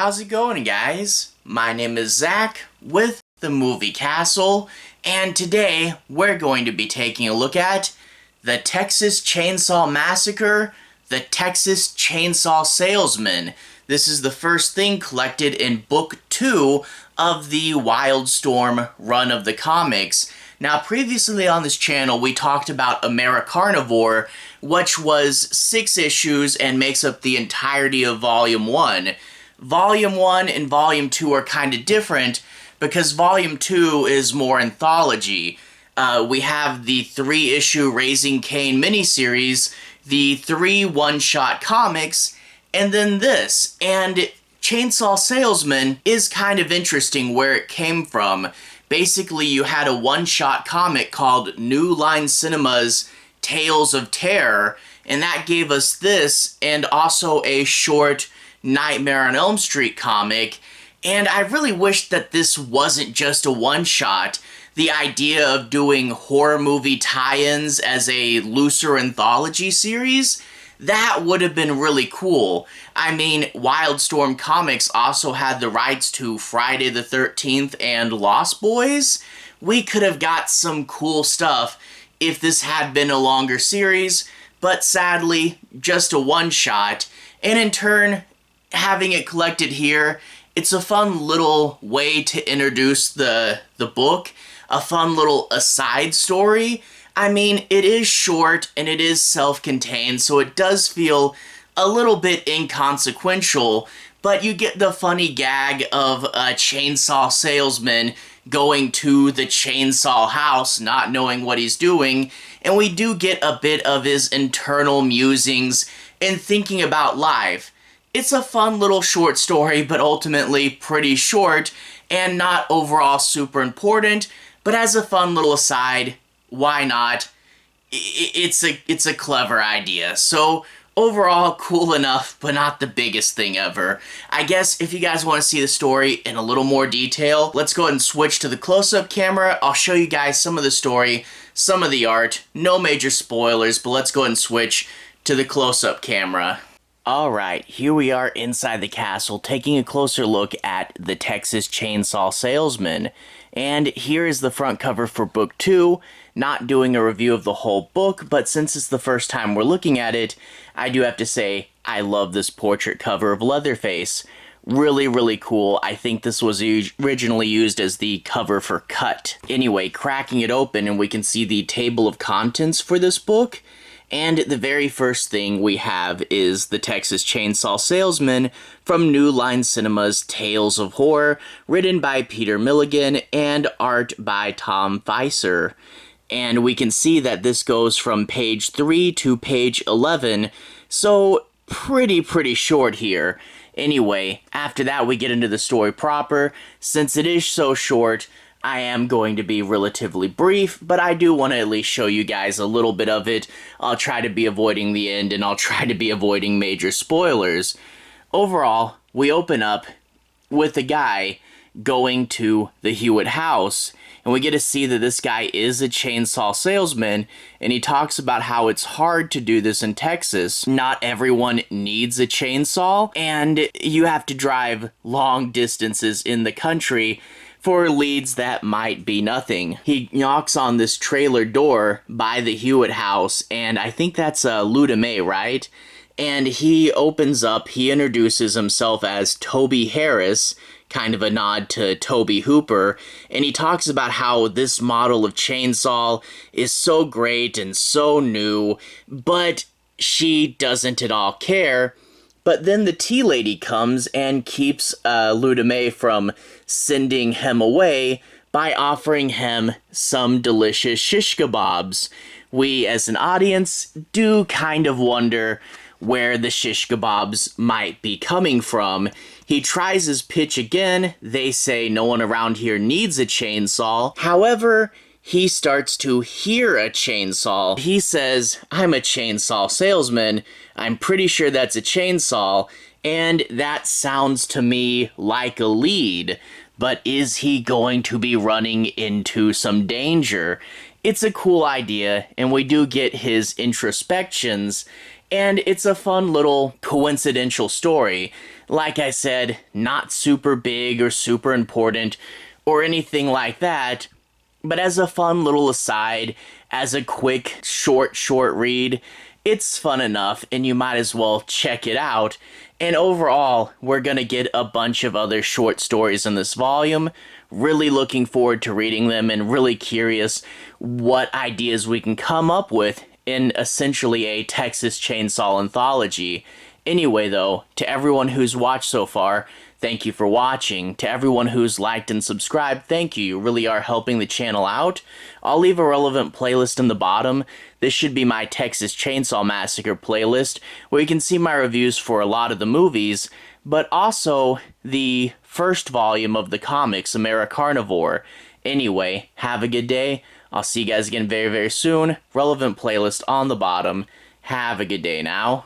how's it going, guys? My name is Zach with the Movie Castle, and today we're going to be taking a look at the Texas Chainsaw Massacre, the Texas Chainsaw Salesman. This is the first thing collected in Book 2 of the Wildstorm run of the comics. Now, previously on this channel, we talked about Americarnivore, which was 6 issues and makes up the entirety of Volume 1. Volume 1 and Volume 2 are kind of different because Volume 2 is more anthology. We have the 3-issue Raising Cain miniseries, the 3 one-shot comics, and then this. And Chainsaw Salesman is kind of interesting where it came from. Basically, you had a one-shot comic called New Line Cinema's Tales of Terror, and that gave us this, and also a short Nightmare on Elm Street comic, and I really wish that this wasn't just a one-shot. The idea of doing horror movie tie-ins as a looser anthology series, that would have been really cool. I mean, Wildstorm Comics also had the rights to Friday the 13th and Lost Boys. We could have got some cool stuff if this had been a longer series, but sadly, just a one-shot. And in turn, having it collected here, it's a fun little way to introduce the book, a fun little aside story. I mean, it is short and it is self-contained, so it does feel a little bit inconsequential, but you get the funny gag of a chainsaw salesman going to the chainsaw house, not knowing what he's doing, and we do get a bit of his internal musings and thinking about life. It's a fun little short story, but ultimately pretty short and not overall super important, but as a fun little aside, why not? It's a clever idea. So overall, cool enough, but not the biggest thing ever. I guess if you guys want to see the story in a little more detail, let's go ahead and switch to the close-up camera. I'll show you guys some of the story, some of the art, no major spoilers, but let's go ahead and switch to the close-up camera. Alright, here we are inside the castle, taking a closer look at the Texas Chainsaw Salesman. And here is the front cover for Book 2, not doing a review of the whole book, but since it's the first time we're looking at it, I do have to say, I love this portrait cover of Leatherface. Really, really cool. I think this was originally used as the cover for Cut. Anyway, cracking it open and we can see the table of contents for this book. And the very first thing we have is the Texas Chainsaw Salesman from New Line Cinema's Tales of Horror, written by Peter Milligan and art by Tom Feister. And we can see that this goes from page 3 to page 11, so pretty short here. Anyway, after that we get into the story proper. Since it is so short, I am going to be relatively brief, but I do want to at least show you guys a little bit of it. I'll try to be avoiding the end, and I'll try to be avoiding major spoilers. Overall, we open up with a guy going to the Hewitt house, and we get to see that this guy is a chainsaw salesman, and he talks about how it's hard to do this in Texas. Not everyone needs a chainsaw, and you have to drive long distances in the country for leads that might be nothing. He knocks on this trailer door by the Hewitt house, and I think that's Luda May, right? And he opens up, he introduces himself as Toby Harris, kind of a nod to Toby Hooper, and he talks about how this model of chainsaw is so great and so new, but she doesn't at all care. But then the tea lady comes and keeps Luda May from sending him away by offering him some delicious shish kebabs. We, as an audience, do kind of wonder where the shish kebabs might be coming from. He tries his pitch again. They say no one around here needs a chainsaw. However, he starts to hear a chainsaw. He says, "I'm a chainsaw salesman. I'm pretty sure that's a chainsaw." And that sounds to me like a lead. But is he going to be running into some danger? It's a cool idea, and we do get his introspections, and it's a fun little coincidental story. Like I said, not super big or super important or anything like that, but as a fun little aside, as a quick, short read, it's fun enough and you might as well check it out. And overall, we're gonna get a bunch of other short stories in this volume. Really looking forward to reading them and really curious what ideas we can come up with in essentially a Texas Chainsaw anthology. Anyway, though, to everyone who's watched so far, thank you for watching. To everyone who's liked and subscribed, thank you. You really are helping the channel out. I'll leave a relevant playlist in the bottom. This should be my Texas Chainsaw Massacre playlist, where you can see my reviews for a lot of the movies, but also the first volume of the comics, AmeriCarnivore. Anyway, have a good day. I'll see you guys again very, very soon. Relevant playlist on the bottom. Have a good day now.